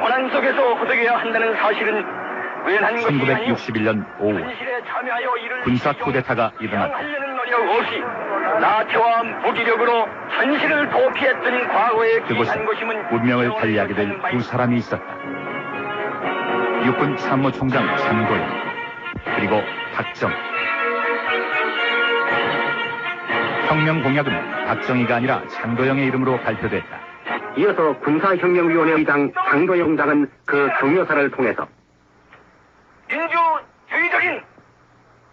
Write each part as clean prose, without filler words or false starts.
고난 속에서 허덕여야 한다는 사실은 우연한 것이 아니오. 1961년 5월 군사 쿠데타가 일어났다. 하려는 노력 없이 나태와 무기력으로 현실을 도피했던 과거의 그곳에 기이한 것임은 운명을 달리하게 된 두 사람이 있었다. 육군 참모총장 장도영 그리고 박정희. 혁명 공약은 박정희가 아니라 장도영의 이름으로 발표됐다. 이어서 군사혁명위원회 의장 장도영 장은 그 경여사를 통해서 민주주의적인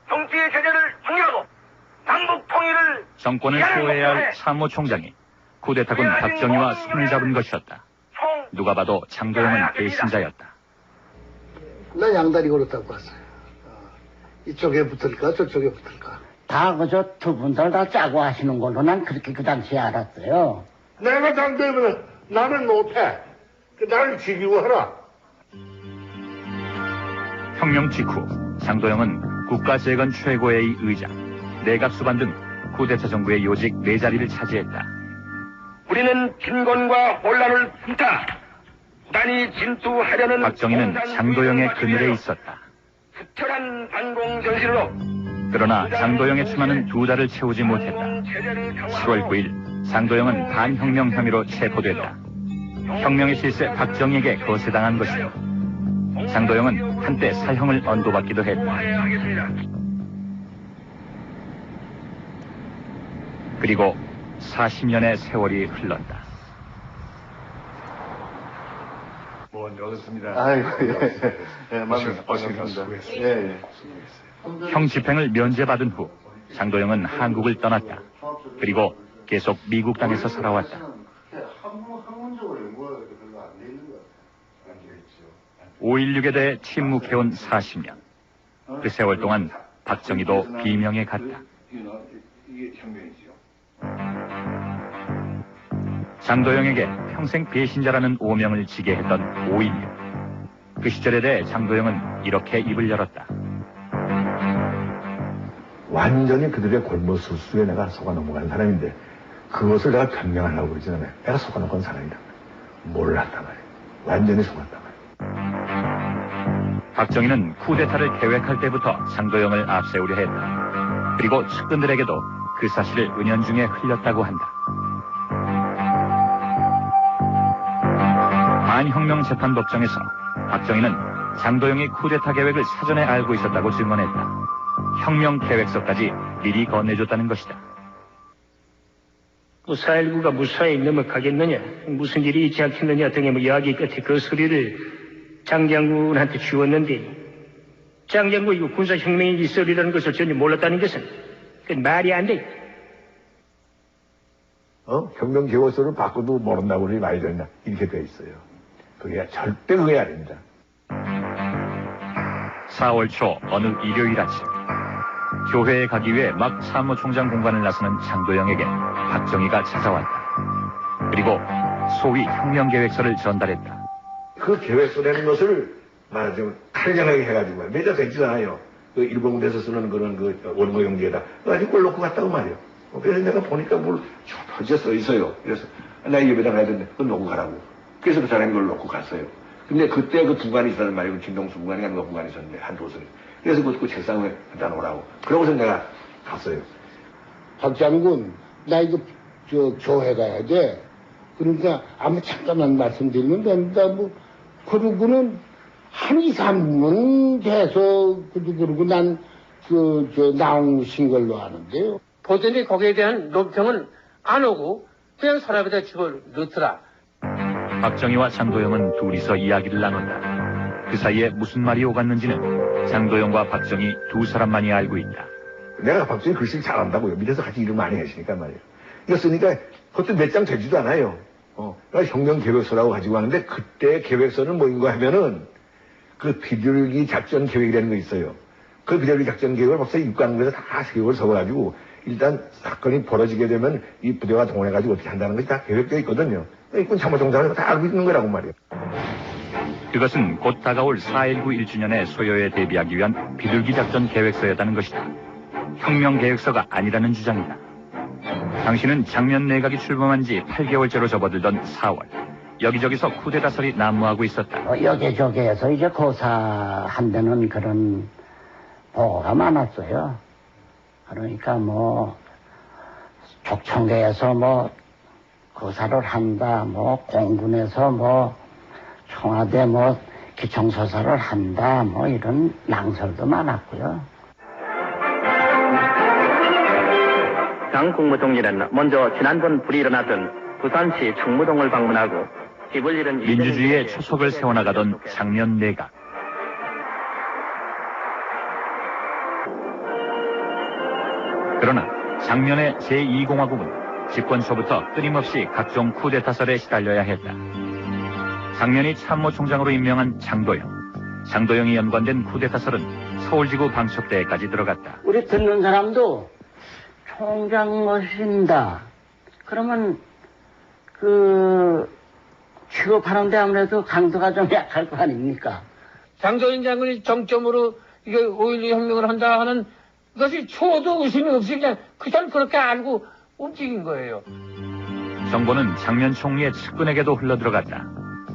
정치의 제재를 확립하고 남북 통일을 정권을 수호해야 할 참모총장이 쿠데타군 박정희와 손을 잡은 것이었다. 누가 봐도 장도영은 배신자였다. 나 양다리 걸었다고 봤어요. 이쪽에 붙을까 저쪽에 붙을까. 다 그저 두 분들 다 짜고 하시는 걸로 난 그렇게 그 당시에 알았어요. 내가 장대면 나는 못해. 나를 지키고 하라. 혁명 직후 장도영은 국가재건 최고회의 의장, 내각 수반 등 쿠데타 정부의 요직 4자리를 차지했다. 우리는 빈곤과 혼란을 품다 부단히 진투하려는 박정희는 장도영의 그늘에 있었다. 부철한 반공 전술로 그러나 장도영의 추마는 2달을 채우지 못했다. 10월 9일 장도영은 반혁명 혐의로 체포됐다. 혁명의 실세 박정희에게 거세당한 것이다. 장도영은 한때 사형을 언도받기도 했다. 그리고 40년의 세월이 흘렀다. 먼저 얻었습니다. 아이고 예. 맞습니다. 예. 형 집행을 면제받은 후 장도영은 한국을 떠났다. 그리고 계속 미국 땅에서 살아왔다. 5.16에 대해 침묵해온 40년. 그 세월 동안 박정희도 비명에 갔다. 장도영에게 평생 배신자라는 오명을 지게 했던 5.16. 그 시절에 대해 장도영은 이렇게 입을 열었다. 완전히 그들의 골머수수에 내가 속아 넘어간 사람인데 그것을 내가 변명하려고 그러지 않아요. 내가 속아 넘어간 사람이다. 몰랐단 말이에요. 완전히 속았단 말이에요. 박정희는 쿠데타를 계획할 때부터 장도영을 앞세우려 했다. 그리고 측근들에게도 그 사실을 은연중에 흘렸다고 한다. 반혁명재판법정에서 박정희는 장도영이 쿠데타 계획을 사전에 알고 있었다고 증언했다. 혁명 계획서까지 미리 건네줬다는 것이다. 4.19가 무사히 넘어가겠느냐, 무슨 일이 있지 않겠느냐 등의 이야기 끝에 그 소리를 장 장군한테 주었는데 장 장군이 이거 군사혁명이 있으리라는 것을 전혀 몰랐다는 것은 그건 말이 안 돼. 혁명 계획서를 바꿔도 모른다고 그러지 말이 되냐 이렇게 돼 있어요. 그게 절대 그게 아닙니다. 4월 초 어느 일요일 아침 교회에 가기 위해 막 참모총장 공간을 나서는 장도영에게 박정희가 찾아왔다. 그리고 소위 혁명계획서를 전달했다. 그 계획서라는 것을 말하자면 칼장하게 해가지고 매자 되지 않아요. 그 일본 군대에서 쓰는 그런 그 원고 용지에다 아직 걸 놓고 갔다고 말이에요. 그래서 내가 보니까 뭘 저지에 써 있어요. 그래서 나 예배당 가야 되는데 그걸 놓고 가라고. 그래서 그 사람이 그걸 놓고 갔어요. 근데 그때 그 분간이 있었단 말이에요. 김동수 분간이 아니고 분간이 있었는데 한 도서에. 그래서 그 책상에 갖다 놓으라고. 그러고서 내가 갔어요. 박 장군, 나 이거 교회 가야 돼. 그러니까 아무 잠깐만 말씀드리면 됩니다. 뭐 그러고는 한 2, 3분 돼서 그러고 난 나오신 걸로 아는데요. 도저히 거기에 대한 논평은 안 오고 그냥 사람에다 집어넣더라. 박정희와 장도영은 둘이서 이야기를 나눴다. 그 사이에 무슨 말이 오갔는지는 장도영과 박정희 두 사람만이 알고 있다. 내가 박정희 글씨를 잘한다고요. 밑에서 같이 일을 많이 하시니까 말이에요. 이거 쓰니까 그것도 몇 장 되지도 않아요. 그러니까 혁명계획서라고 가지고 하는데 그때 계획서는 뭐인가 하면은 그 비둘기 작전 계획이라는 거 있어요. 그 비둘기 작전 계획을 벌써 육관부에서 다 계획을 세워가지고 일단 사건이 벌어지게 되면 이 부대가 동원해가지고 어떻게 한다는 것이 다 계획되어 있거든요. 육군 참모총장은 다 알고 있는 거라고 말이에요. 그것은 곧 다가올 4.19 1주년의 소요에 대비하기 위한 비둘기 작전 계획서였다는 것이다. 혁명 계획서가 아니라는 주장이다. 당시는 장면 내각이 출범한 지 8개월째로 접어들던 4월, 여기저기서 쿠데타설이 난무하고 있었다. 여기저기에서 이제 고사한다는 그런 보고가 많았어요. 그러니까 뭐 족청계에서 뭐 고사를 한다, 뭐 공군에서 뭐 청와대 뭐 기총소사를 한다, 뭐 이런 낭설도 많았고요. 장 국무총리는 먼저 지난번 불이 일어났던 부산시 충무동을 방문하고 집을 잃은 민주주의의 초석을 세워나가던 장면 내각. 그러나 장면의 제2공화국은 집권 초부터 끊임없이 각종 쿠데타설에 시달려야 했다. 장면이 참모총장으로 임명한 장도영이 연관된 쿠데타설은 서울지구 방첩대에까지 들어갔다. 우리 듣는 사람도 총장 모신다. 그러면 취급하는데 아무래도 강도가 좀 약할 거 아닙니까? 장도영 장군이 정점으로 이게 5.16 혁명을 한다 하는 것이 초도 의심이 없이 그냥 그전 그렇게 알고 움직인 거예요. 정보는 장면 총리의 측근에게도 흘러들어갔다.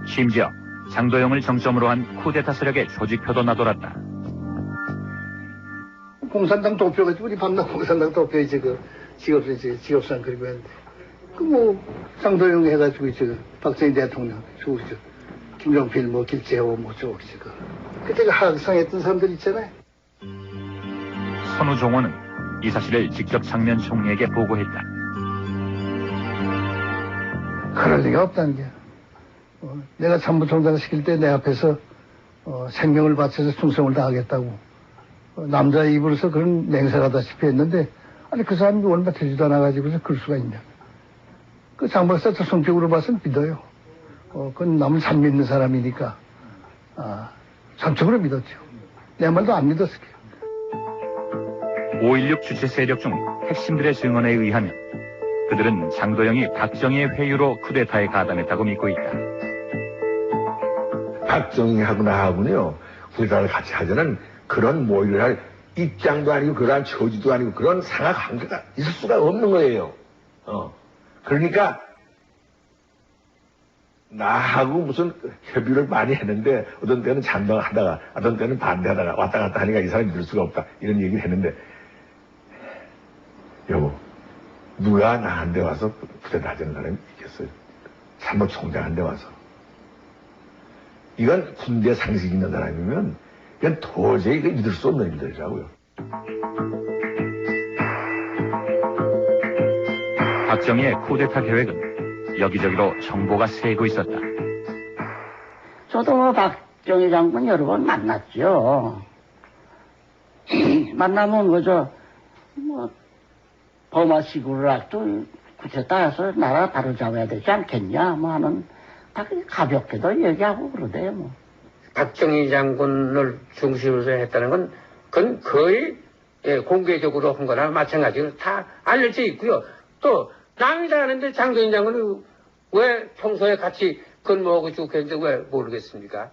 심지어 장도영을 정점으로 한 쿠데타 세력의 조직표도 나돌았다. 공산당 도표가지고 우리 밤낮 공산당 도표에 이제 직업상 그리고 했는데 장도영 해가지고 이제 박정희 대통령 주우죠. 김종필 뭐 길재호 뭐 저거 그때 하악상했던 사람들 있잖아요. 선우종호는 이 사실을 직접 장면 총리에게 보고했다. 그럴 리가 없다는 게. 내가 참모총장 시킬 때 내 앞에서 생명을 바쳐서 충성을 다하겠다고 남자 입으로서 그런 맹세를 하다시피 했는데 아니 그 사람이 얼마 되지도 않아가지고서 그럴 수가 있냐. 그 장박사 저 성격으로 봐서는 믿어요. 그건 남을 잘 믿는 사람이니까 전적으로 믿었죠. 내 말도 안 믿었을 거예요. 5.16 주체 세력 중 핵심들의 증언에 의하면 그들은 장도영이 박정희의 회유로 쿠데타에 가담했다고 믿고 있다. 박정희하고 나하고는요, 쿠데타를 같이 하자는 그런 모의를 할 입장도 아니고 그러한 처지도 아니고 그런 상하 관계가 있을 수가 없는 거예요. 그러니까 나하고 무슨 협의를 많이 했는데 어떤 때는 찬성하다가 어떤 때는 반대하다가 왔다 갔다 하니까 이 사람이 믿을 수가 없다 이런 얘기를 했는데 여보 누가 나한테 와서 쿠데타 하자는 사람이 있겠어요. 참모총장한테 와서 이건 군대 상식 있는 사람이면 이건 도저히 믿을 수 없는 일들이라고요. 박정희의 쿠데타 계획은 여기저기로 정보가 새고 있었다. 저도 박정희 장군 여러 번 만났죠. 만나면 버마 시구락도 쿠데타해서 나라 바로 잡아야 되지 않겠냐 하는 다 가볍게도 얘기하고 그러대요 뭐. 박정희 장군을 중심으로 했다는 건 그건 거의 공개적으로 한 거나 마찬가지로 다 알려져 있고요. 또 남이 다 아는데 장도영 장군이 왜 평소에 같이 근무하고 쭉 했는데 왜 모르겠습니까?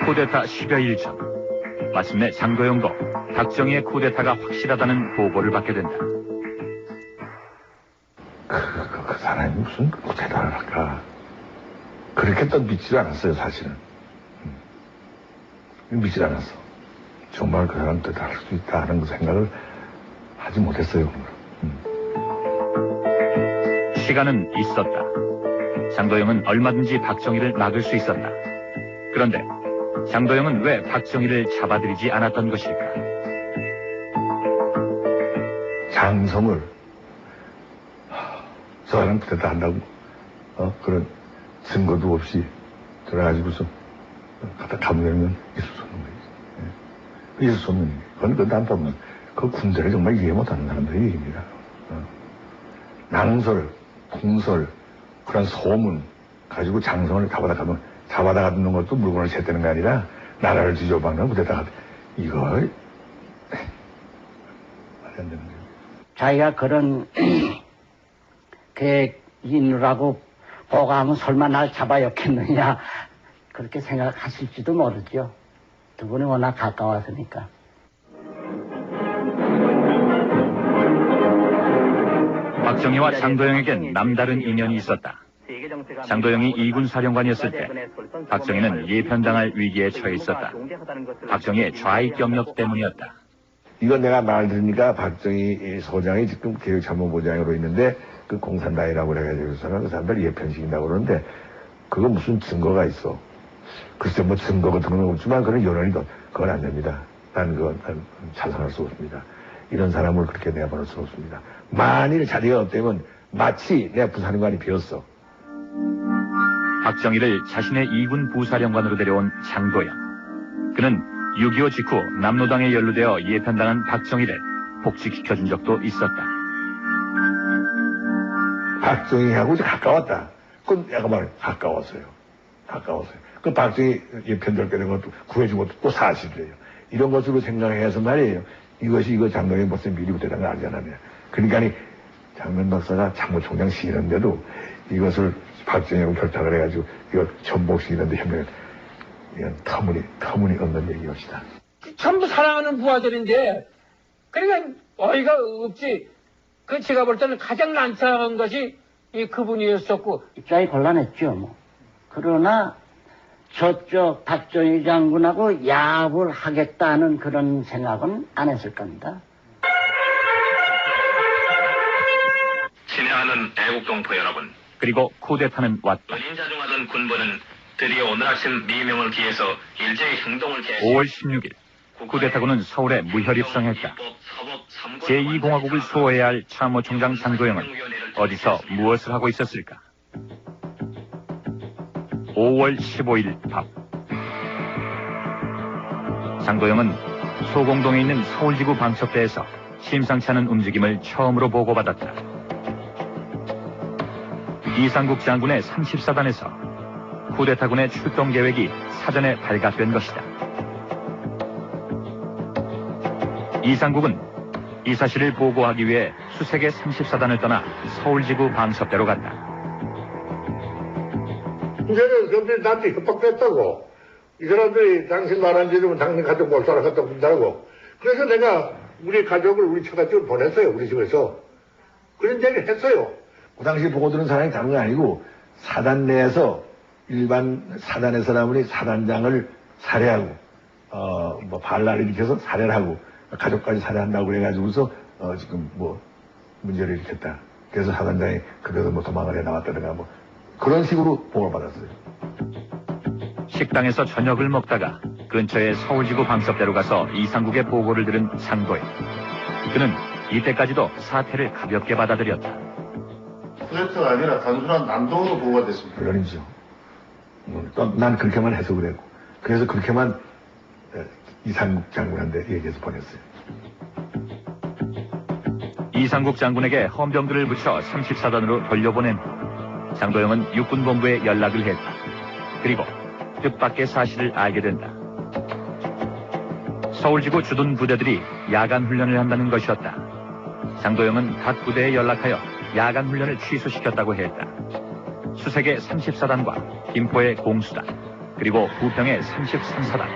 쿠데타 10여일 전 마침내 장도영도 박정희의 쿠데타가 확실하다는 보고를 받게 된다. 그 사람이 무슨 쿠데타를 할까? 그렇게 또 믿지를 않았어요, 사실은. 믿질 않았어. 정말 그 사람 쿠데타 할 수 있다 하는 그 생각을 하지 못했어요. 시간은 있었다. 장도영은 얼마든지 박정희를 막을 수 있었다. 그런데 장도영은 왜 박정희를 잡아들이지 않았던 것일까? 장성을 저 사람 쿠데타 한다고 그런 증거도 없이 들어가지고서 갖다 감내면 있을 수 없는 거지. 있을 수 없는 얘기. 그건 난 보면 그 군대를 정말 이해 못하는 사람들의 얘기입니다. 낭설, 풍설, 그런 소문 가지고 장성을 잡아다 가두는 것도 물건을 챘다는 게 아니라 나라를 뒤져박는 쿠데타 이거 말이 안 되는 거예요. 자기가 그런 계획이라고 보고하면 설마 날 잡아였겠느냐 그렇게 생각하실지도 모르죠. 두 분이 워낙 가까웠으니까. 박정희와 장도영에겐 남다른 인연이 있었다. 장도영이 2군 사령관이었을 때 박정희는 예편당할 위기에 처해 있었다. 박정희의 좌익 경력 때문이었다. 이건 내가 말 들으니까 박정희 소장이 지금 교육참모부장으로 있는데 그 공산당이라고 그래가지고서는 그 사람들 예편식인다고 그러는데 그거 무슨 증거가 있어. 글쎄 뭐 증거 같은 건 없지만 그런 여론이 그건 안 됩니다. 난 찬성할 수 없습니다. 이런 사람을 그렇게 내버릴 수 없습니다. 만일 자리가 없다면 마치 내가 부사령관이 비었어. 박정희를 자신의 2군 부사령관으로 데려온 장도영. 그는 6.25 직후 남로당에 연루되어 예편당한 박정희를 복직시켜준 적도 있었다. 박정희하고 이제 가까웠다. 그건 내가 말해 가까웠어요. 그 박정희 예편들게 된 것도 구해준 것도 또 사실이에요. 이런 것으로 생각해서 말이에요. 이거 장동영 벌써 미리부터 된거 알잖아요. 그러니까 장면 박사가 참모총장 시키는데도 이것을 박정희하고 결탁을 해가지고 이거 전복시키는데 협력을 이건 터무니없는 얘기였다. 전부 사랑하는 부하들인데 그러니까 어이가 없지. 그 제가 볼 때는 가장 난처한 것이 그분이었었고 입장이 곤란했죠. 뭐. 그러나 저쪽 박정희 장군하고 야합을 하겠다는 그런 생각은 안 했을 겁니다. 친애하는 애국동포 여러분. 그리고 쿠데타는 왔다. 연인자중하던 군부는 드디어 오늘 아침 미명을 기해서 일제의 행동을 개시. 5월 16일 쿠데타군은 서울에 무혈입성했다. 제2공화국을 수호해야 할 참모총장 장도영은 어디서 무엇을 하고 있었을까? 5월 15일 밤 장도영은 소공동에 있는 서울지구 방첩대에서 심상치 않은 움직임을 처음으로 보고받았다. 이상국 장군의 34단에서 쿠데타군의 출동 계획이 사전에 발각된 것이다. 이상국은 이 사실을 보고하기 위해 수색의 34단을 떠나 서울지구 방첩대로 갔다. 이제는 경찰이 나한테 협박했다고. 이 사람들이 당신 말 안 들으면 당신 가족 못 살아갔다 본다고. 그래서 내가 우리 가족을 우리 처갓집을 보냈어요. 우리 집에서. 그런 얘기를 했어요. 그 당시 보고 들은 사람이 다른 건 아니고 사단 내에서 일반 사단의 사람이 사단장을 살해하고 뭐 반란을 일으켜서 살해를 하고 가족까지 살해한다고 그래가지고서 지금 뭐 문제를 일으켰다. 그래서 사단장이 그래서 뭐 도망을 해 나왔다든가 뭐 그런 식으로 보고를 받았어요. 식당에서 저녁을 먹다가 근처의 서울지구 방첩대로 가서 이상국의 보고를 들은 장도영. 그는 이때까지도 사태를 가볍게 받아들였다. 쿠데타가 아니라 단순한 난동으로 보고가 됐습니다. 물론이죠. 난 그렇게만 해석을 했고 그래서 그렇게만 이상국 장군한테 얘기해서 보냈어요. 이상국 장군에게 헌병들을 붙여 34단으로 돌려보낸 후 장도영은 육군본부에 연락을 했다. 그리고 뜻밖의 사실을 알게 된다. 서울지구 주둔 부대들이 야간 훈련을 한다는 것이었다. 장도영은 각 부대에 연락하여 야간 훈련을 취소시켰다고 했다. 수색의 34단과 김포의 공수단, 그리고 부평의 33사단.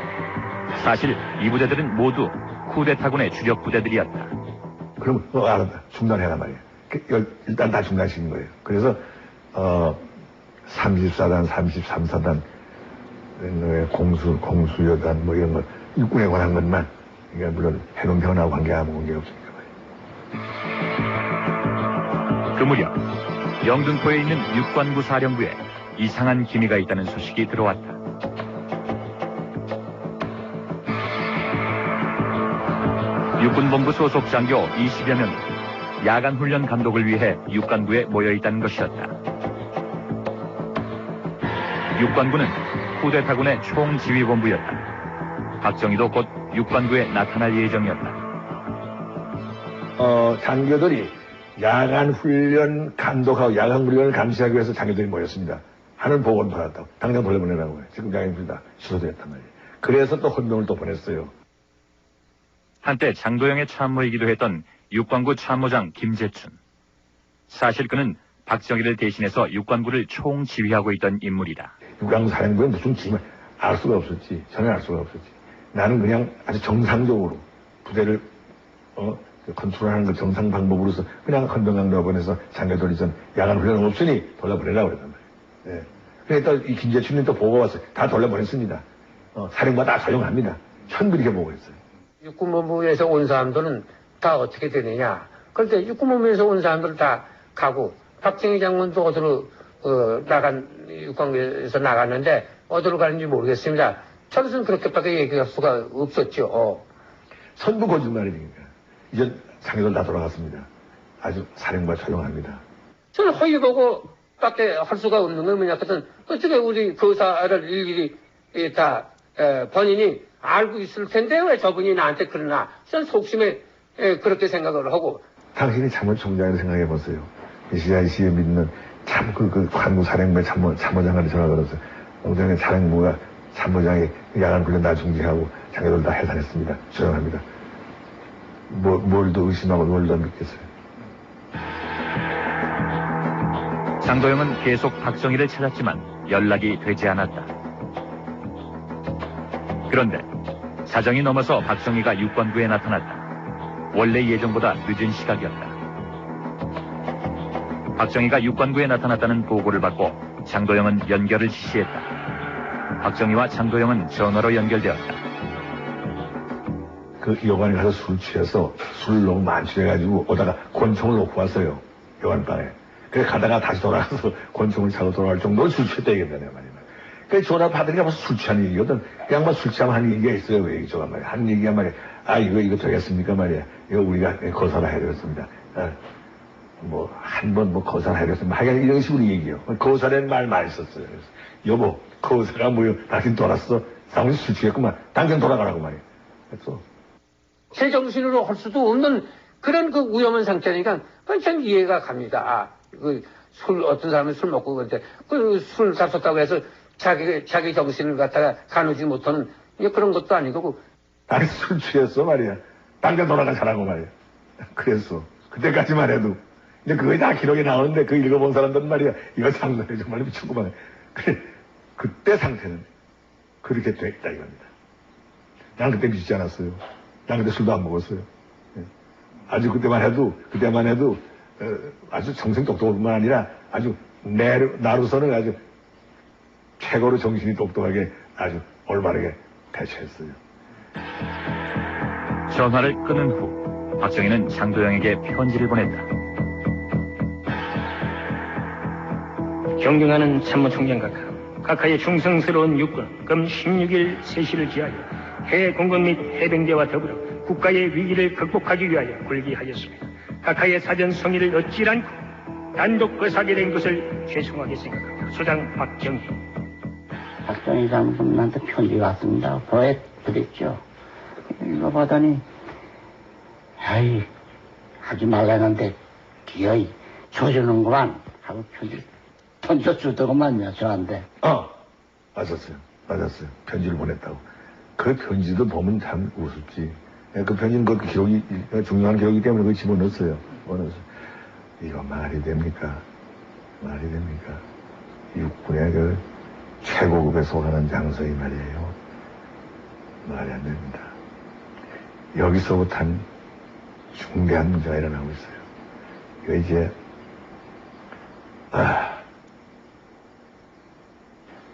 사실 이 부대들은 모두 쿠데타군의 주력 부대들이었다. 그럼 알았다. 중단해라 말이야. 일단 다 중단시킨 거예요. 그래서 34단, 33사단, 공수여단 뭐 이런 것 육군에 관한 것만 그러니까 물론 해병대원하고 관계하고 관계없으니까 말이야. 그 무렵 영등포에 있는 육관구 사령부에 이상한 기미가 있다는 소식이 들어왔다. 육군본부 소속 장교 20여 명이 야간 훈련 감독을 위해 육관구에 모여있다는 것이었다. 육관구는 쿠데타군의 총지휘본부였다. 박정희도 곧 육관구에 나타날 예정이었다. 장교들이 야간 훈련 감독하고 야간 훈련을 감시하기 위해서 장교들이 모였습니다. 하는 보고를 받았다고. 당장 돌려보내라고 해요. 지금 장교들이 다 취소됐단 말이에요. 그래서 또 헌병을 또 보냈어요. 한때 장도영의 참모이기도 했던 육관구 참모장 김재춘. 사실 그는 박정희를 대신해서 육관구를 총지휘하고 있던 인물이다. 육관구 사령부에 무슨 짐을 알 수가 없었지. 전혀 알 수가 없었지. 나는 그냥 아주 정상적으로 부대를 컨트롤하는 그 정상 방법으로서 그냥 헌병강도가 보내서 장교들이 전 야간 훈련 없으니 돌려보내라고 그랬단 말이에요. 예. 그러니까 이 김재춘이 또 보고 왔어요. 다 돌려보냈습니다. 사령부 다 조용합니다. 전부 이렇게 보고 있어요. 육군본부에서 온 사람들은 다 어떻게 되느냐. 그런데 육군본부에서 온 사람들 다 가고 박정희 장군도 어디로 육관에서 나갔는데 어디로 가는지 모르겠습니다. 저것은 그렇게밖에 얘기할 수가 없었죠. 전부 거짓말이니까. 이제 장교들 다 돌아갔습니다. 아주 사령부가 조용합니다. 저는 허위 보고 밖에 할 수가 없는 건 뭐냐 하여튼 어떻게 우리 교사를 일일이 다 본인이 알고 있을 텐데 왜 저분이 나한테 그러나 저는 속심에 그렇게 생각을 하고. 당신이 참모총장을 생각해 보세요. CIC에 믿는 참 그 관무사령부의 참모장관이 전화 걸었어요. 오전에 사령부가 참모장이 야간 훈련 다 중지하고 장교들 다 해산했습니다. 조용합니다. 뭘 더 의심하고 뭘 더 믿겠어요. 장도영은 계속 박정희를 찾았지만 연락이 되지 않았다. 그런데 사정이 넘어서 박정희가 육관구에 나타났다. 원래 예정보다 늦은 시각이었다. 박정희가 육관구에 나타났다는 보고를 받고 장도영은 연결을 지시했다. 박정희와 장도영은 전화로 연결되었다. 그 여관에 가서 술 취해서 술을 너무 만취해가지고 오다가 권총을 놓고 왔어요. 여관방에. 그래 가다가 다시 돌아가서 권총을 차고 돌아갈 정도로 술 취했다 얘기했다네 말이야. 그 전화 받으니까 벌써 술 취한 얘기거든. 그냥 뭐 술 취하면 하는 얘기가 있어요. 그 얘기가 말이야. 하는 얘기가 말이야. 아 이거 되겠습니까 말이야. 이거 우리가 거사를 해드렸습니다. 한 번 거사를 해드렸습니다. 하여간 이런 식으로 얘기해요. 거사라는 말 많이 썼어요. 그래서 여보 거사가 뭐요? 당신 돌았어? 당신 술 취했구만. 당장 돌아가라고 말이야. 그래서 제정신으로 할 수도 없는 그런 그 위험한 상태니까 참 이해가 갑니다. 어떤 사람은 술 먹고 그런데 술 샀었다고 해서 자기 정신을 갖다가 가누지 못하는 그런 것도 아니고. 아니 술 취했어 말이야. 당장 돌아가자라고 말이야. 그랬어. 그때까지만 해도. 근데 그게 다 기록에 나오는데 그 읽어본 사람들은 말이야. 이거 상당히 정말 미쳤구만. 그래 그때 상태는 그렇게 됐다 이겁니다. 난 그때 미치지 않았어요. 난 그때 술도 안 먹었어요. 아주 그때만 해도 아주 정신 똑똑할 뿐만 아니라 아주 나로서는 아주 최고로 정신이 똑똑하게 아주 올바르게 대처했어요. 전화를 끊은 후 박정희는 장도영에게 편지를 보냈다. 존경하는 참모총장 각하의 충성스러운 육군 금 16일 3시를 기하여 해외 공군 및 해병대와 더불어 국가의 위기를 극복하기 위하여 굴기하였습니다. 각하의 사전 성의를 얻지 않고 단독 거사게 된 것을 죄송하게 생각합니다. 소장 박정희. 박정희 장군한테 편지 왔습니다. 보여드렸죠. 읽어보더니 아이 하지 말라는데 기어이 줘주는구만 하고 편지 던져주더구만요 저한테. 맞았어요. 편지를 보냈다고. 그 편지도 보면 참 우습지. 그 편지는 그 기록이 중요한 기록이기 때문에 그걸 집어넣었어요. 이거 말이 됩니까? 육군의 그 최고급에 속하는 장소이 말이에요. 말이 안 됩니다. 여기서부터 한 중대한 문제가 일어나고 있어요. 이거 이제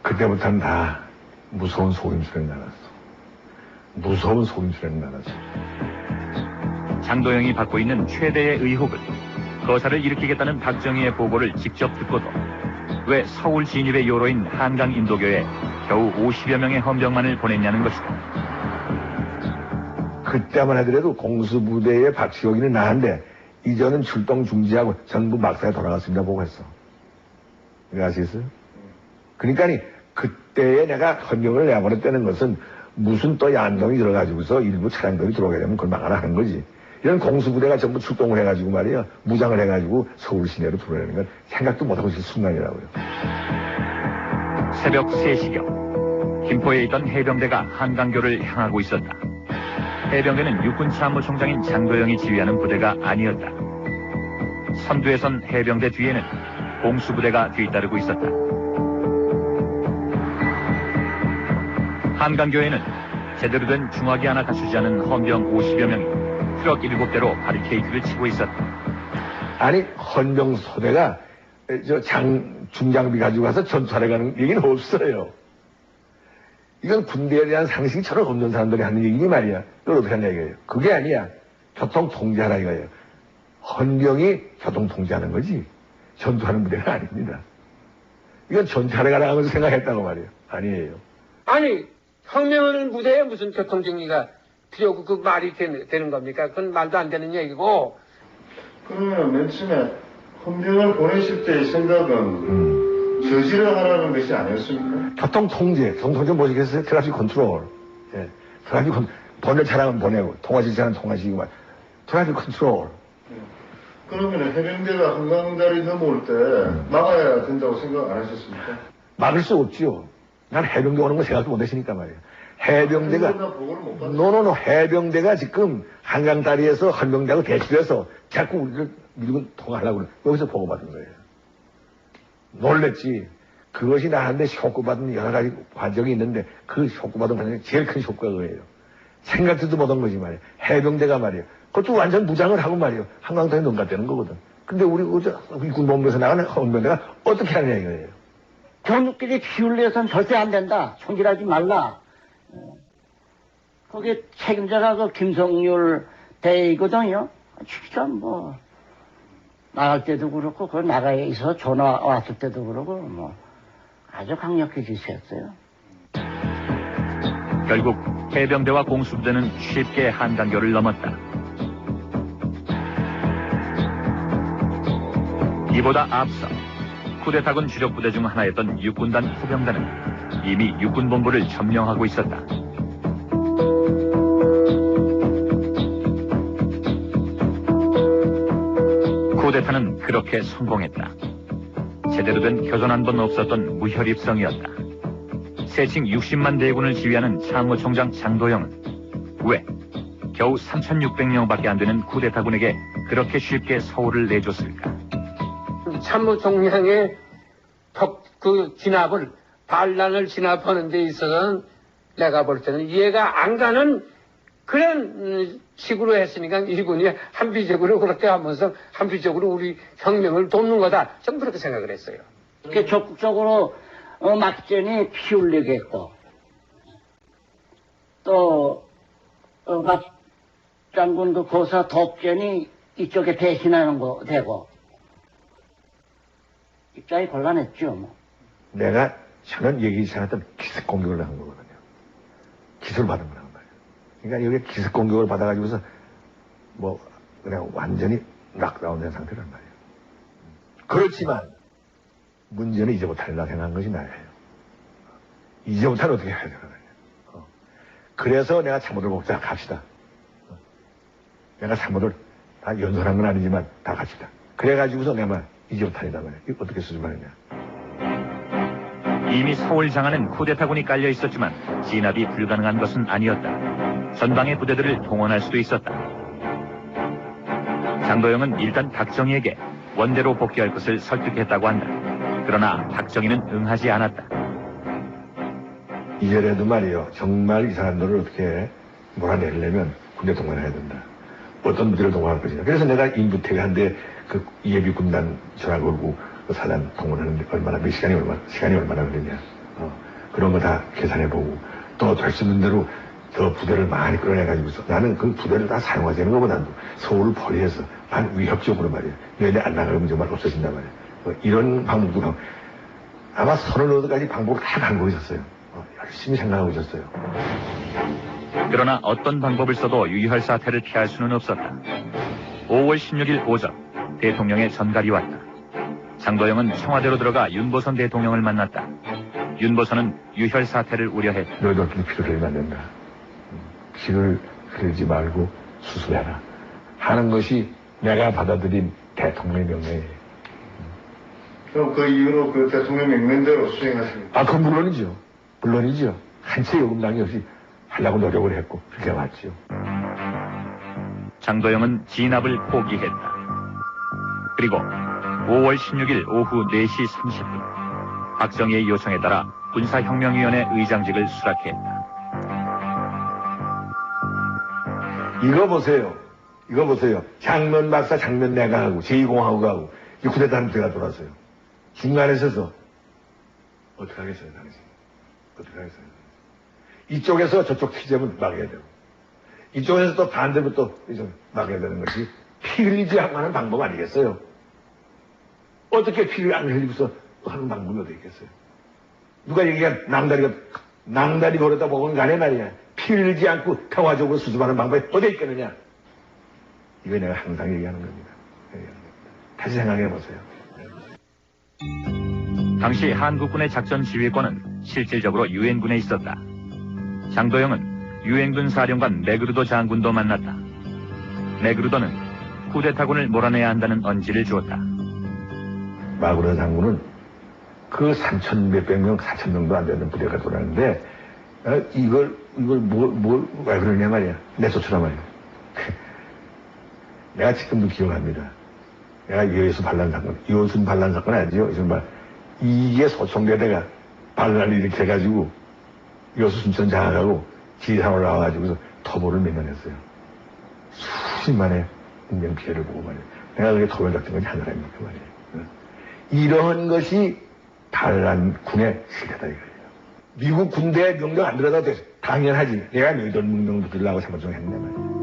그때부터는 다 무서운 속임수를 나갔어. 장도영이 받고 있는 최대의 의혹은 거사를 일으키겠다는 박정희의 보고를 직접 듣고도 왜 서울 진입의 요로인 한강 인도교에 겨우 50여 명의 헌병만을 보냈냐는 것이다. 그때만 하더라도 공수부대의 박시호기는 나한데 이전은 출동 중지하고 전부 막사에 돌아갔습니다 보고 했어. 이거 아시겠어요? 그러니까 그때에 내가 헌병을 내버렸다는 것은 무슨 또 양동이 들어가지고서 일부 차량들이 들어오게 되면 그걸 막아라 하는 거지. 이런 공수부대가 전부 출동을 해가지고 말이야 무장을 해가지고 서울 시내로 들어오는 건 생각도 못하고 있을 순간이라고요. 새벽 3시경 김포에 있던 해병대가 한강교를 향하고 있었다. 해병대는 육군 참모총장인 장도영이 지휘하는 부대가 아니었다. 선두에 선 해병대 뒤에는 공수부대가 뒤따르고 있었다. 한강교에는 제대로 된 중화기 하나 갖추지 않은 헌병 50여 명이 트럭 7대로 바리케이트를 치고 있었다. 아니 헌병 소대가 중장비 가지고 가서 전투하러 가는 얘기는 없어요. 이건 군대에 대한 상식이 전혀 없는 사람들이 하는 얘기니 말이야. 이걸 어떻게 하냐 이거예요. 그게 아니야. 교통 통제하라 이거예요. 헌병이 교통 통제하는 거지 전투하는 부대가 아닙니다. 이건 전투하러 가라고 생각했다고 말이에요. 아니에요. 아니, 혁명하는 무대에 무슨 교통정리가 필요하고 그 말이 되는 겁니까? 그건 말도 안 되는 얘기고. 그러면 맨 처음에 헌병을 보내실 때의 생각은 저지를 하라는 것이 아니었습니까? 교통 통제 뭐시겠어요? 트래픽 컨트롤. 예. 트래픽 보낼 차량은 보내고, 통화실 차량은 통화시키고, 트래픽 컨트롤. 그러면 해병대가 한강다리 넘어올 때 막아야 된다고 생각 안 하셨습니까? 막을 수 없지요. 난 해병대 오는 거 생각도 못 했으니까 말이에요. 해병대가, 노노노, 해병대가 지금 한강다리에서 헌병대하고 대치해서 자꾸 우리를 밀고 통화하려고 그래. 여기서 보고받은 거예요. 놀랬지. 그것이 나한테 효과받은 여러 가지 과정이 있는데 그 효과받은 과정이 제일 큰 효과가 그거예요. 생각지도 못한 거지 말이에요. 해병대가 말이에요. 그것도 완전 무장을 하고 말이에요. 한강다리에 넘갔다는 거거든. 근데 우리 군본부에서 나가는 헌병대가 어떻게 하느냐 이거예요. 경육들이 비율내선 절대 안 된다. 총질하지 말라. 거기에 책임자가 그 김성률 대이거든요. 진짜 뭐 나갈 때도 그렇고 그 나라에서 전화 왔을 때도 그러고 뭐 아주 강력히 지시했어요. 결국 해병대와 공수부대는 쉽게 한강교를 넘었다. 이보다 앞서 쿠데타군 주력부대 중 하나였던 육군단 후병단은 이미 육군본부를 점령하고 있었다. 쿠데타는 그렇게 성공했다. 제대로 된 교전 한 번 없었던 무혈입성이었다. 세칭 60만 대군을 지휘하는 참모총장 장도영은 왜 겨우 3,600명밖에 안 되는 쿠데타군에게 그렇게 쉽게 서울을 내줬을까? 참모총장의 그 진압을, 반란을 진압하는 데 있어서는 내가 볼 때는 이해가 안 가는 그런 식으로 했으니까 일본이 한비적으로 그렇게 하면서 한비적으로 우리 혁명을 돕는 거다. 전 그렇게 생각을 했어요. 그렇게 적극적으로 막전이 피 흘리게 했고 또 박 장군 그 고사 덕전이 이쪽에 배신하는 거 되고 입장이 곤란했죠. 뭐. 내가 저는 얘기지 않았던 기습 공격을 한 거거든요. 기술을 받은 거란 말이에요. 그러니까 여기 기습 공격을 받아가지고서 뭐 그냥 완전히 락다운된 상태란 말이에요. 그렇지만 문제는 이제부터 하려고 생각한 것이 나예요. 이제부터는 어떻게 해야 되나 말이에요. 그래서 내가 참모들 보고 자 갑시다. 내가 참모들 다 연설한 건 아니지만 다 갑시다. 그래가지고서 내가 이제부터 아니다 말이에요. 이거 어떻게 수습하느냐. 이미 서울 장안은 쿠데타군이 깔려 있었지만 진압이 불가능한 것은 아니었다. 전방의 부대들을 동원할 수도 있었다. 장도영은 일단 박정희에게 원대로 복귀할 것을 설득했다고 한다. 그러나 박정희는 응하지 않았다. 이제라도 말이요. 정말 이 사람들을 어떻게 몰아내려면 군대 동원해야 된다. 어떤 부대를 동원할 것이냐. 그래서 내가 인부택을 한데 그 예비 군단 전화 걸고 그 사단 동원하는데 시간이 얼마나 걸리냐. 그런 거 다 계산해보고 또 될 수 있는 대로 더 부대를 많이 끌어내가지고서 나는 그 부대를 다 사용하자는 것보다도 서울을 포위해서 반위협적으로 말이야. 너희들 안 나가면 정말 없어진단 말이야. 이런 방법도 아마 30가지 방법을 다 강구고 있었어요. 열심히 생각하고 있었어요. 그러나 어떤 방법을 써도 유혈 사태를 피할 수는 없었다. 5월 16일 오전 대통령의 전갈이 왔다. 장도영은 청와대로 들어가 윤보선 대통령을 만났다. 윤보선은 유혈 사태를 우려했다. 너희도 어떻게 피를 흘리면 안 된다. 피를 흘리지 말고 수술해라 하는 것이 내가 받아들인 대통령의 명령이에요. 그럼 그 이후로 그 대통령 명령대로 수행하십니까? 그건 물론이죠. 물론이죠. 한 채 요금당이 없이 하려고 노력을 했고 그렇게 왔죠. 장도영은 진압을 포기했다. 그리고 5월 16일 오후 4시 30분 박정희의 요청에 따라 군사혁명위원회 의장직을 수락했다. 이거 보세요. 장면 박사, 장면 내가 하고 제2공화국하고 이 쿠데타는 제가 돌았어요. 중간에 서서 어떻게 하겠어요, 당신? 어떻게 하겠어요? 이쪽에서 저쪽 피점을 막아야 되고, 이쪽에서 또 반대로 또 막아야 되는 것이 피 흘리지 않는 방법 아니겠어요? 어떻게 피를 안 흘리고서 또 하는 방법이 어디 있겠어요? 누가 얘기한 낭다리 걸었다 먹은 간에 말이야. 피 흘리지 않고 평화적으로 수습하는 방법이 어디 있겠느냐? 이거 내가 항상 얘기하는 겁니다. 다시 생각해 보세요. 당시 한국군의 작전 지휘권은 실질적으로 유엔군에 있었다. 장도영은 유엔군 사령관 메그루도 장군도 만났다. 메그루도는 쿠데타군을 몰아내야 한다는 언지를 주었다. 마그로 장군은 그 3천 몇백 명, 4천 명도 안 되는 부대가 돌아가는데 이걸 왜 그러냐 말이야. 내쫓으라 말이야. 내가 지금도 기억합니다. 내가 이호순 반란 사건 아니죠? 이게 소총대대가 반란을 이렇게 해가지고 여수 순천 장악하고 지상으로 나와가지고 터보를 몇 년 했어요. 수십만의 인명 피해를 보고 말이에요. 내가 그게 터보 작전 건지 하나입니까 말이에요. 이런 것이 반란군의 실태다 이거예요. 미국 군대 명령 안 들어도 돼. 당연하지. 내가 이런 명령 들으려고 참모총했는데 말이에요.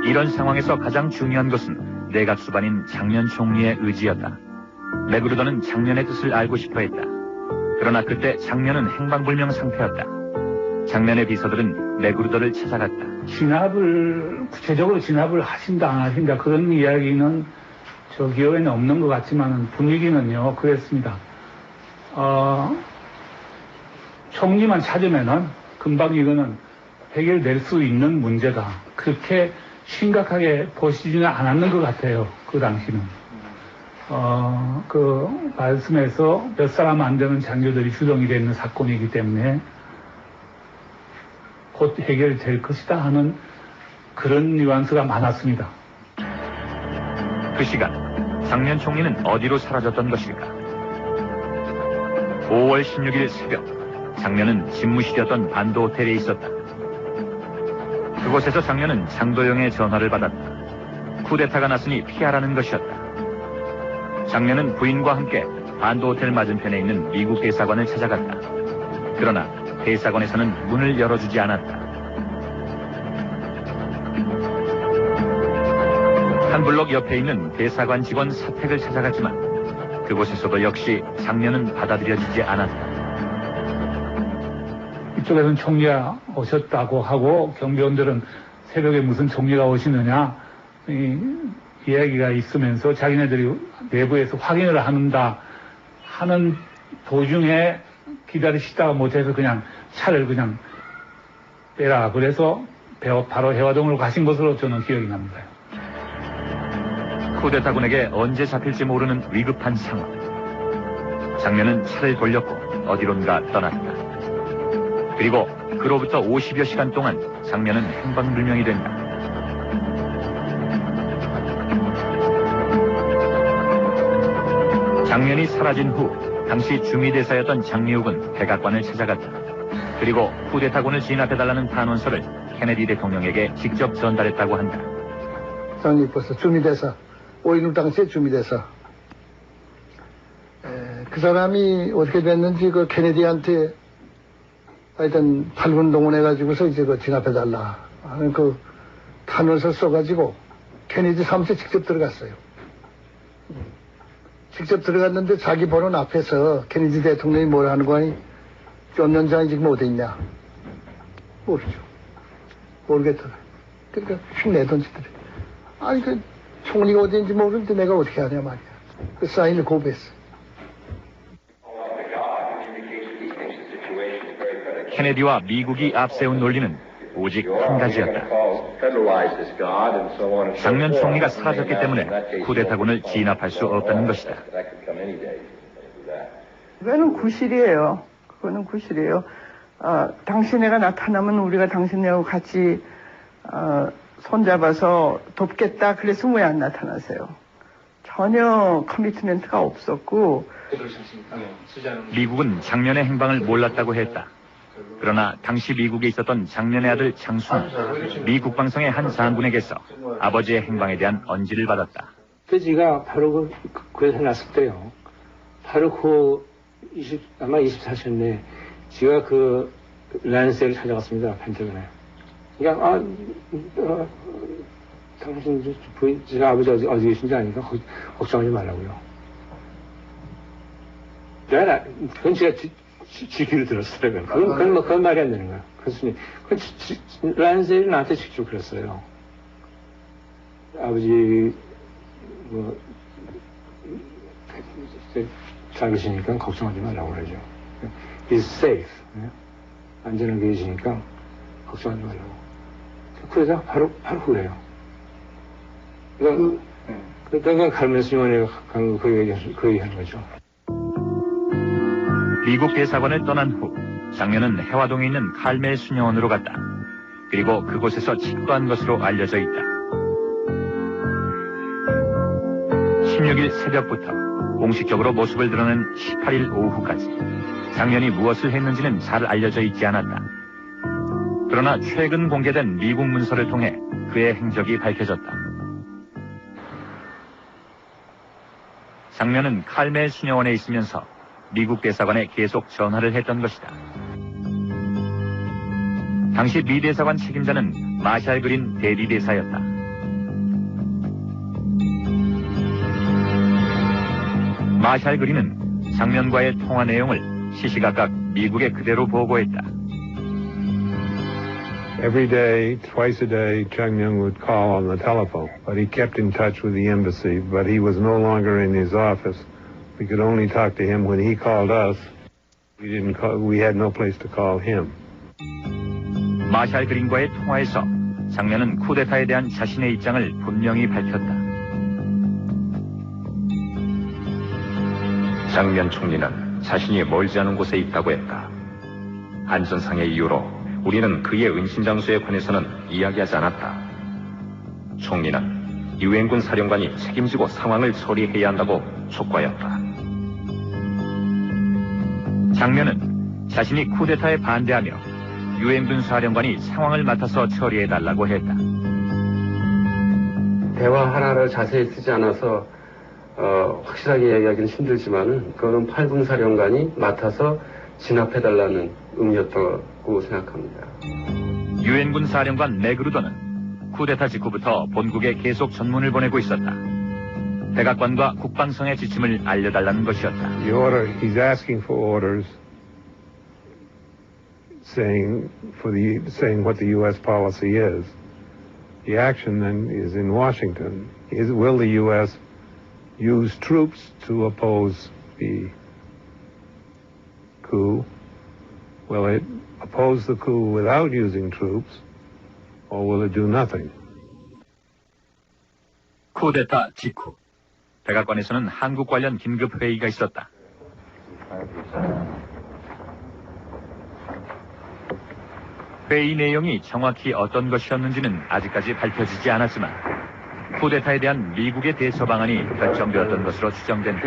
이런 상황에서 가장 중요한 것은 내각 수반인 장면 총리의 의지였다. 메그루도는 장면의 뜻을 알고 싶어 했다. 그러나 그때 장면은 행방불명 상태였다. 장면의 비서들은 메그루도를 찾아갔다. 구체적으로 진압을 하신다 안 하신다 그런 이야기는 저 기억에는 없는 것 같지만 분위기는요 그랬습니다. 총리만 찾으면은 금방 이거는 해결될 수 있는 문제다. 그렇게 심각하게 보시지는 않았는 것 같아요. 그 당시는. 그 말씀에서 몇 사람 안 되는 장교들이 주동이 되는 사건이기 때문에 곧 해결될 것이다 하는 그런 뉘앙스가 많았습니다. 그 시간 장면 총리는 어디로 사라졌던 것일까? 5월 16일 새벽 장면은 집무실이었던 반도 호텔에 있었다. 그곳에서 장면은 장도영의 전화를 받았다. 쿠데타가 났으니 피하라는 것이었다. 장면은 부인과 함께 반도 호텔 맞은편에 있는 미국 대사관을 찾아갔다. 그러나 대사관에서는 문을 열어주지 않았다. 한 블록 옆에 있는 대사관 직원 사택을 찾아갔지만 그곳에서도 역시 장면은 받아들여지지 않았다. 이쪽에서는 총리가 오셨다고 하고 경비원들은 새벽에 무슨 총리가 오시느냐 이야기가 있으면서 자기네들이 내부에서 확인을 한다 하는 도중에 기다리시다가 못해서 그냥 차를 그냥 빼라 그래서 바로 해화동으로 가신 것으로 저는 기억이 납니다. 쿠데타군에게 언제 잡힐지 모르는 위급한 상황. 장면은 차를 돌렸고 어디론가 떠났다. 그리고 그로부터 50여 시간 동안 장면은 행방불명이 된다. 장면이 사라진 후 당시 주미대사였던 장미욱은 백악관을 찾아갔다. 그리고 쿠데타군을 진압해달라는 탄원서를 케네디 대통령에게 직접 전달했다고 한다. 장미버스 주미대사, 5.16 당시의 주미대사. 그 사람이 어떻게 됐는지 그 케네디한테 하여튼 8군 동원해가지고서 이제 그 진압해달라 하는 그 탄원서 써가지고 케네디 사무실에 직접 들어갔어요. 직접 들어갔는데 자기 보는 앞에서 케네디 대통령이 뭐라 하는 거 아니? 존 연장이 지금 어디 있냐? 모르죠. 모르겠더라. 그러니까 휙 내던지더래. 아니 그 총리가 어디인지 모르는데 내가 어떻게 하냐 말이야. 그 사인을 고백했어. 케네디와 미국이 앞세운 논리는 오직 한 가지였다. 장면 총리가 사라졌기 때문에 쿠데타군을 진압할 수 없다는 것이다. 그거는 구실이에요. 그거는 구실이에요. 당신네가 나타나면 우리가 당신네하고 같이 손잡아서 돕겠다. 그래서 왜 안 나타나세요? 전혀 커미트먼트가 없었고. 미국은 장면의 행방을 몰랐다고 했다. 그러나 당시 미국에 있었던 장면의 아들 장순은 미 국방성의 한 장군에게서 아버지의 행방에 대한 언지를 받았다. 그 지가 바로 그래서 났을 때요. 바로 아마 24시였네. 제가 그 란셀을 찾아갔습니다. 펜타곤에. 그러니까 당신 제가 아버지 어디 계신지 아니까 걱정하지 말라고요. 그건 제가 지기를 들었어요. 그건 말이 안 되는 거야. 교수님. 란셀이 나한테 직접 그랬어요. 아버지 잘 계시니까 걱정하지 말라고 그러죠. He's safe. 안전하게 계시니까 걱정하지 말라고. 그러다 바로 그래요. 그러니까 칼멘스 요원회가 그 얘기하는 거죠. 미국 대사관을 떠난 후 장면은 해화동에 있는 칼멜 수녀원으로 갔다. 그리고 그곳에서 직도한 것으로 알려져 있다. 16일 새벽부터 공식적으로 모습을 드러낸 18일 오후까지 장면이 무엇을 했는지는 잘 알려져 있지 않았다. 그러나 최근 공개된 미국 문서를 통해 그의 행적이 밝혀졌다. 장면은 칼멜 수녀원에 있으면서 미국 대사관에 계속 전화를 했던 것이다. 당시 미 대사관 책임자는 마샬 그린 대리 대사였다. 마샬 그린은 장면과의 통화 내용을 시시각각 미국에 그대로 보고했다. Every day, twice a day, Chang Myung would call on the telephone, but he kept in touch with the embassy, but he was no longer in his office. We could only talk to him when he called us. We had no place to call him. 마샬 그린과의 통화에서 장면은 쿠데타에 대한 자신의 입장을 분명히 밝혔다. 장면 총리는 자신이 멀지 않은 곳에 있다고 했다. 안전상의 이유로 우리는 그의 은신장소에 관해서는 이야기하지 않았다. 총리는 유엔군 사령관이 책임지고 상황을 처리해야 한다고 촉구하였다. 장면은 자신이 쿠데타에 반대하며 유엔군 사령관이 상황을 맡아서 처리해달라고 했다. 대화 하나를 자세히 쓰지 않아서 확실하게 이야기하기는 힘들지만은 그거는 8군 사령관이 맡아서 진압해달라는 의미였다고 생각합니다. 유엔군 사령관 맥그루더는 쿠데타 직후부터 본국에 계속 전문을 보내고 있었다. 백악관과 국방성의 지침을 알려달라는 것이었다. He's asking for orders, saying what the U.S. policy is. The action then is in Washington. Will the U.S. use troops to oppose the coup? Will it oppose the coup without using troops, or will it do nothing? 쿠데타 직후 백악관에서는 한국 관련 긴급 회의가 있었다. 회의 내용이 정확히 어떤 것이었는지는 아직까지 밝혀지지 않았지만 쿠데타에 대한 미국의 대처 방안이 결정되었던 것으로 추정된다.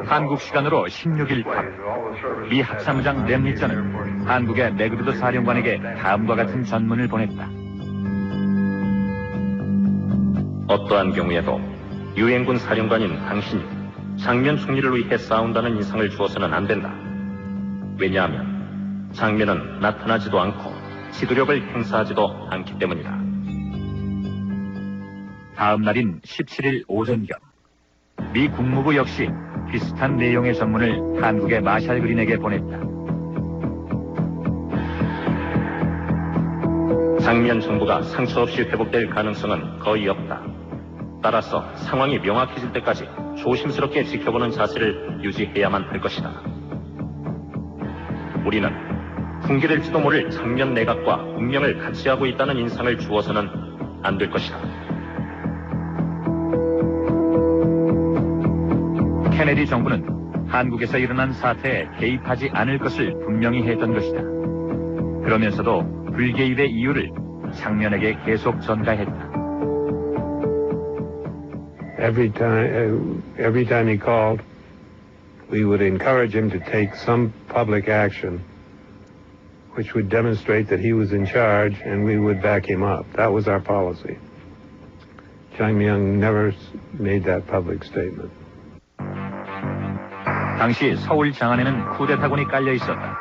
한국 시간으로 16일 밤, 미 합참의장 램리저는 한국의 맥그루더 사령관에게 다음과 같은 전문을 보냈다. 어떠한 경우에도 유엔군 사령관인 당신이 장면 총리를 위해 싸운다는 인상을 주어서는 안 된다. 왜냐하면 장면은 나타나지도 않고 지도력을 행사하지도 않기 때문이다. 다음 날인 17일 오전경, 미 국무부 역시 비슷한 내용의 전문을 한국의 마샬 그린에게 보냈다. 장면 정부가 상처 없이 회복될 가능성은 거의 없다. 따라서 상황이 명확해질 때까지 조심스럽게 지켜보는 자세를 유지해야만 할 것이다. 우리는 붕괴될지도 모를 장면 내각과 운명을 같이 하고 있다는 인상을 주어서는 안 될 것이다. 케네디 정부는 한국에서 일어난 사태에 개입하지 않을 것을 분명히 했던 것이다. 그러면서도 불개입의 이유를 장면에게 계속 전가했다. Every time he called, we would encourage him to take some public action which would demonstrate that he was in charge, and we would back him up. That was our policy. Chang Myung never made that public statement. 당시 서울 장안에는 쿠데타군이 깔려 있었다.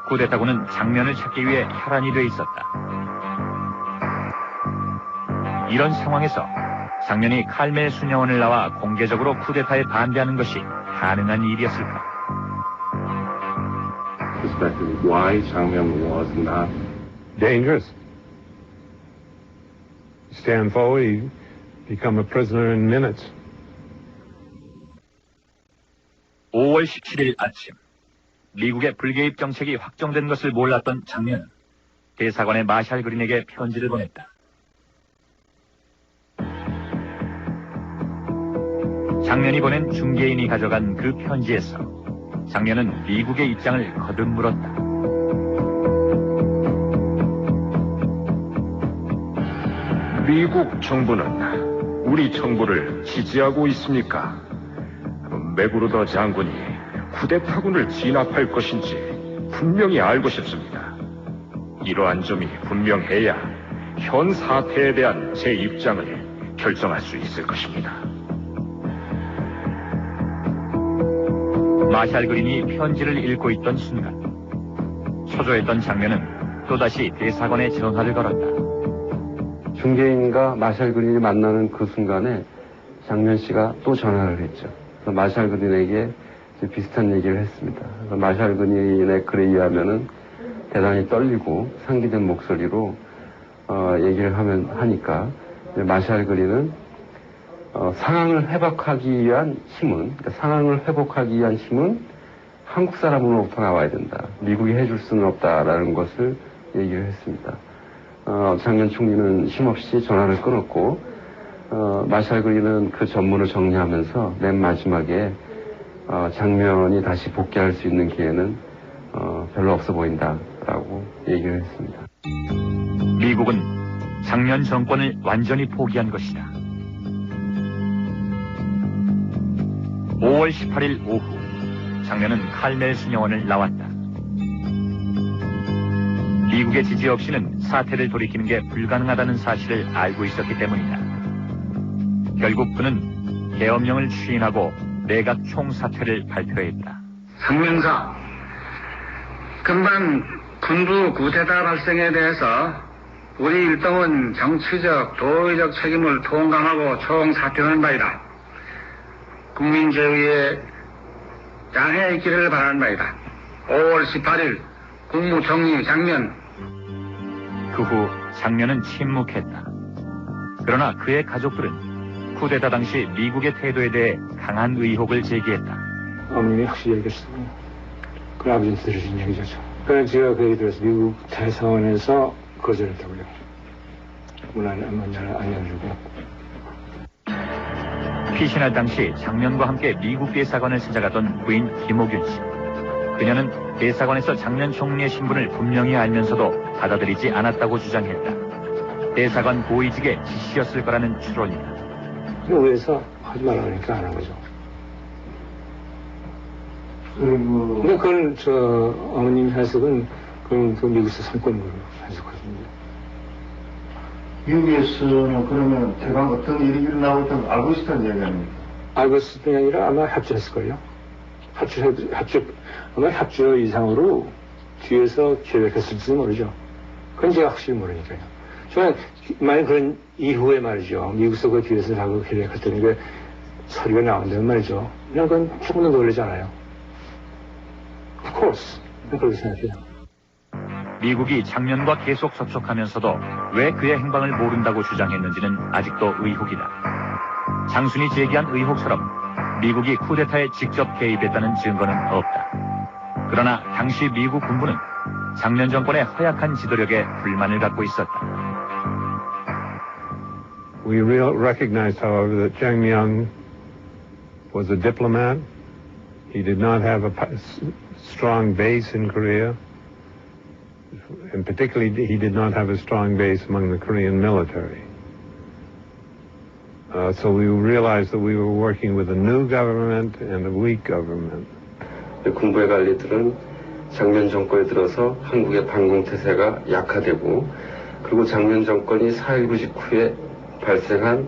쿠데타군은 장면을 찾기 위해 혈안이 돼 있었다. 이런 상황에서 장면이 칼멜 순영원을 나와 공개적으로 쿠데타에 반대하는 것이 가능한 일이었을까? Why 장면 was not dangerous. Stand forward, you become a prisoner in minutes. 5월 17일 아침, 미국의 불개입 정책이 확정된 것을 몰랐던 장면은 대사관의 마샬 그린에게 편지를 보냈다. 장면이 보낸 중개인이 가져간 그 편지에서 장면은 미국의 입장을 거듭 물었다. 미국 정부는 우리 정부를 지지하고 있습니까? 맥그루더 장군이 쿠데타군을 진압할 것인지 분명히 알고 싶습니다. 이러한 점이 분명해야 현 사태에 대한 제 입장을 결정할 수 있을 것입니다. 마샬 그린이 편지를 읽고 있던 순간 초조했던 장면은 또다시 대사관에 전화를 걸었다. 중개인과 마샬 그린이 만나는 그 순간에 장면 씨가 또 전화를 했죠. 그래서 마샬 그린에게 비슷한 얘기를 했습니다. 그래서 마샬 그린의 글에 의하면은 대단히 떨리고 상기된 목소리로 얘기를 하니까 마샬 그린은 상황을 회복하기 위한 힘은 한국 사람으로부터 나와야 된다. 미국이 해줄 수는 없다라는 것을 얘기를 했습니다. 장면 총리는 쉼없이 전화를 끊었고 마샬 그린은 그 전문을 정리하면서 맨 마지막에 장면이 다시 복귀할 수 있는 기회는 별로 없어 보인다라고 얘기를 했습니다. 미국은 장면 정권을 완전히 포기한 것이다. 5월 18일 오후 장면은 칼멜 순영원을 나왔다. 미국의 지지 없이는 사태를 돌이키는 게 불가능하다는 사실을 알고 있었기 때문이다. 결국 그는 계엄령을 추인하고 내각 총사퇴를 발표했다. 상명사, 금방 군부 구테타 발생에 대해서 우리 일동은 정치적, 도의적 책임을 통감하고 총사퇴하는 바이다. 국민 제위에 양해의 길을 바라는 바이다. 5월 18일 국무총리 장면. 그 후 장면은 침묵했다. 그러나 그의 가족들은 쿠데타 당시 미국의 태도에 대해 강한 의혹을 제기했다. 어머님이 확실히 얘기했어요. 그 아버지는 들으신 얘기죠. 그래서 제가 그 얘기 들어서 미국 대사원에서 거절했다고요. 문 안 열어주고. 피신할 당시 장면과 함께 미국 대사관을 찾아갔던 부인 김옥윤 씨. 그녀는 대사관에서 장면 총리의 신분을 분명히 알면서도 받아들이지 않았다고 주장했다. 대사관 고위직의 지시였을 거라는 추론이다. 의회에서 하지 말라고 하니까 안 한 거죠. 근데 그건 어머님 해석은 그건 그 미국에서 상권으로 해석하십니다. 미국에서는 그러면 대강 어떤 일이 일어나고 있다고 알고 있었다는 얘기 아닙니까? 알고 있을 뿐이 아니라 아마 협조했을걸요. 아마 협조 이상으로 뒤에서 계획했을지도 모르죠. 그건 제가 확실히 모르니까요. 저는 만약 그런 이후에 말이죠. 미국에서 그 뒤에서 하고 계획했더니 그 서류가 나온다면 말이죠. 그냥 그건 조금도 놀라지 않아요. Of course. 그렇게 생각해요. 미국이 장면과 계속 접촉하면서도 왜 그의 행방을 모른다고 주장했는지는 아직도 의혹이다. 장순이 제기한 의혹처럼 미국이 쿠데타에 직접 개입했다는 증거는 없다. 그러나 당시 미국 군부는 장면 정권의 허약한 지도력에 불만을 갖고 있었다. We recognized, however, that Zhang Myung was a diplomat. He did not have a strong base in Korea. And particularly, he did not have a strong base among the Korean military. So we realized that we were working with a new government and a weak government. 군부의 관리들은 장면 정권에 들어서 한국의 반공태세가 약화되고 그리고 장면 정권이 4.19 직후에 발생한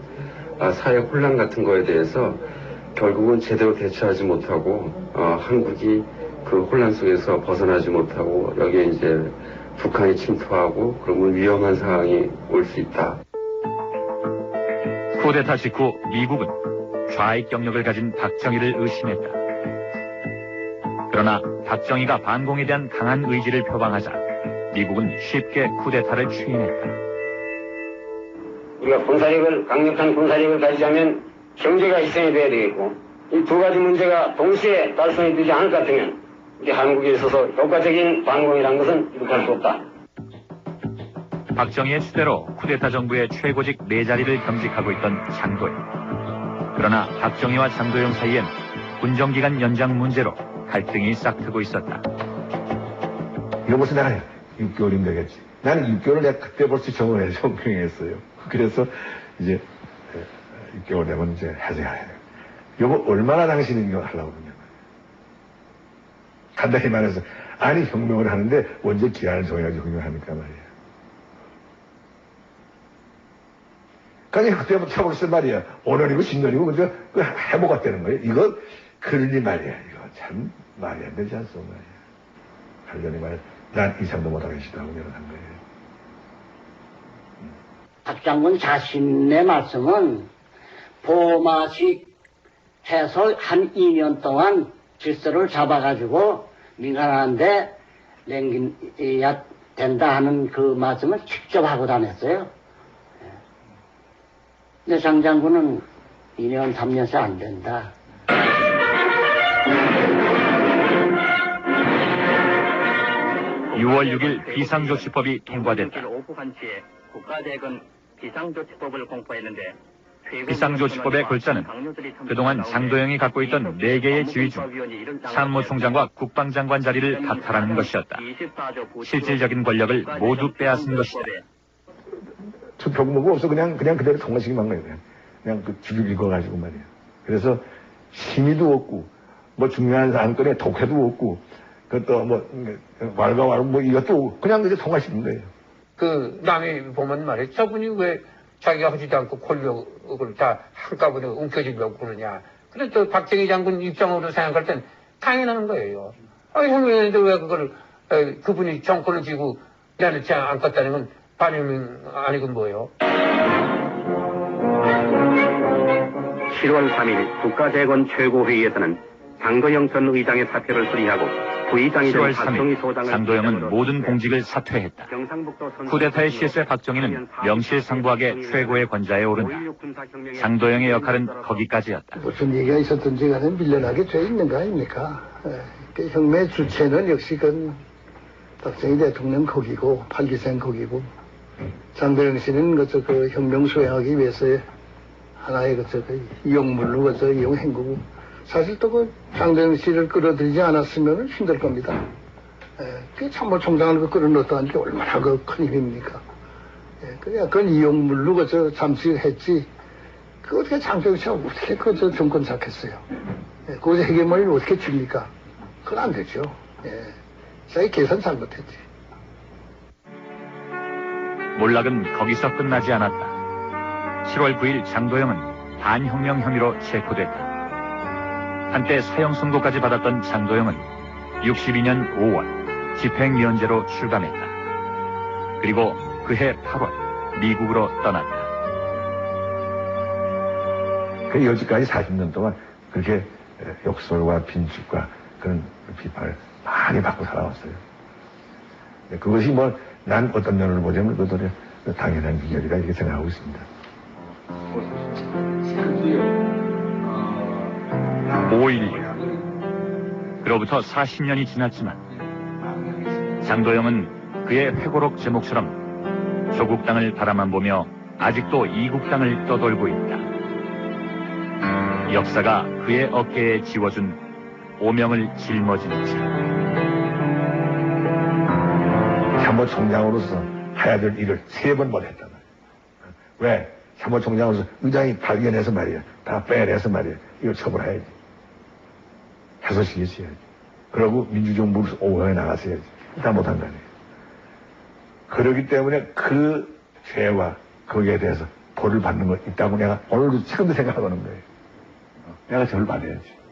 사회 혼란 같은 거에 대해서 결국은 제대로 대처하지 못하고 한국이 그 혼란 속에서 벗어나지 못하고 여기에 이제 북한이 침투하고 그러면 위험한 상황이 올 수 있다. 쿠데타 직후 미국은 좌익 경력을 가진 박정희를 의심했다. 그러나 박정희가 반공에 대한 강한 의지를 표방하자 미국은 쉽게 쿠데타를 추인했다. 우리가 강력한 군사력을 가지자면 경제가 이성이 돼야 되겠고, 이 두 가지 문제가 동시에 달성이 되지 않을 것 같으면 우리 한국에 있어서 효과적인 반공이라는 것은 이룩할 수 없다. 박정희의 추대로 쿠데타 정부의 최고직 4자리를 겸직하고 있던 장도영. 그러나 박정희와 장도영 사이엔 군정기간 연장 문제로 갈등이 싹트고 있었다. 이거 벌써 내가 6개월이면 되겠지. 나는 6개월을 내가 그때 벌써 정을 성명했어요. 그래서 이제 6개월 되면 이제 해줘야 돼. 이거 얼마나 당신은 이거 하려고 그러냐. 간단히 말해서, 아니, 혁명을 하는데 언제 기한을 정해가지고 혁명합니까 말이야. 그러니까 그때부터 쳐버렸단 말이야. 오늘이고 10년이고 그저 해먹었다는 거예요. 이거 그러니 말이야. 이거 참 말이 안 되지 않소 말이야. 하려니 말이야. 난 이상도 못하겠다 하고 내가 한 거예요. 박 장군 자신의 말씀은 보마식 해서 한 2년 동안 질서를 잡아가지고 민간한데 남겨야 된다 하는 그 말씀을 직접 하고 다녔어요. 근데 장 장군은 2년, 3년씩 안 된다. 6월 6일 비상조치법이 통과됐다. 오후 1시에 국가대학은 비상조치법을 공포했는데 비상조치법의 골자는 그동안 장도영이 갖고 있던 4개의 지위 중 참모총장과 국방장관 자리를 박탈하는 것이었다. 실질적인 권력을 모두 빼앗은 것이다. 투표구가 없어. 그냥 그대로 통과시키면 한 거예요. 그냥 그 줄을 읽어가지고 말이야. 그래서 심의도 없고, 뭐 중요한 안건에 독해도 없고, 그것도 뭐, 왈가왈부 뭐 이것도 없고, 그냥 이제 통과시키는 거예요. 그 남이 보면 말이야, 저분이 왜 자기가 하지도 않고 권력을 다 한꺼번에 움켜쥐려고 그러냐. 그래 또 박정희 장군 입장으로 생각할 땐 당연한 거예요. 혁명했는데 왜 그걸 그분이 정권을 쥐고 내놓지 않겠다는 건 반영 아니건 뭐예요? 7월 3일 국가대권 최고회의에서는 장도영 전 의장의 사퇴를 수리하고 부의장이 된 7월 박정희 3일 소장을 장도영은 모든 공직을 사퇴했다. 쿠데타의 실세 박정희는 명실상부하게 최고의 권좌에 오른다. 장도영의 역할은 거기까지였다. 무슨 얘기가 있었든지 간에 밀려나게 돼 있는 거 아닙니까? 그 혁명의 주체는 역시 그 박정희 대통령 거기고 팔기생 거기고 장도영 씨는 그 혁명 수행하기 위해서의 하나의 그 이용물로 이용한 거고, 사실 또 그 장도영 씨를 끌어들이지 않았으면 힘들 겁니다. 그 참모총장을 끌어넣었다는 게 얼마나 큰 힘입니까? 그건 이용물로 잠시 했지. 그 어떻게 장도영 씨가 어떻게 정권 잡겠어요? 그 해결머리를 어떻게 줍니까? 그건 안 되죠. 자기 계산 잘못했지. 몰락은 거기서 끝나지 않았다. 7월 9일 장도영은 반혁명 혐의로 체포됐다. 한때 사형 선고까지 받았던 장도영은 62년 5월 집행위원제로 출감했다. 그리고 그해 8월 미국으로 떠났다. 그 여지까지 40년 동안 그렇게 욕설과 빈축과 그런 비판을 많이 받고 살아왔어요. 그것이 뭐 난 어떤 면을 보자면 그것도 당연한 비결이다 이렇게 생각하고 있습니다. 5.16 그로부터 40년이 지났지만 장도영은 그의 회고록 제목처럼 조국당을 바라만 보며 아직도 이국당을 떠돌고 있다. 역사가 그의 어깨에 지워준 오명을 짊어진 자. 참모총장으로서 해야 될 일을 3번 못했단 말이야. 왜? 참모총장으로서 의장이 발견해서 말이야. 다 빼내서 말이야. 이거 처벌해야지. 해소시켰어야지. 그러고 민주정부로서 오형에 나갔어야지. 다 못한 거 아니에요. 그러기 때문에 그 죄와 거기에 대해서 벌을 받는 거 있다고 내가 오늘도 지금도 생각하고 있는 거예요. 내가 절을 받아야지.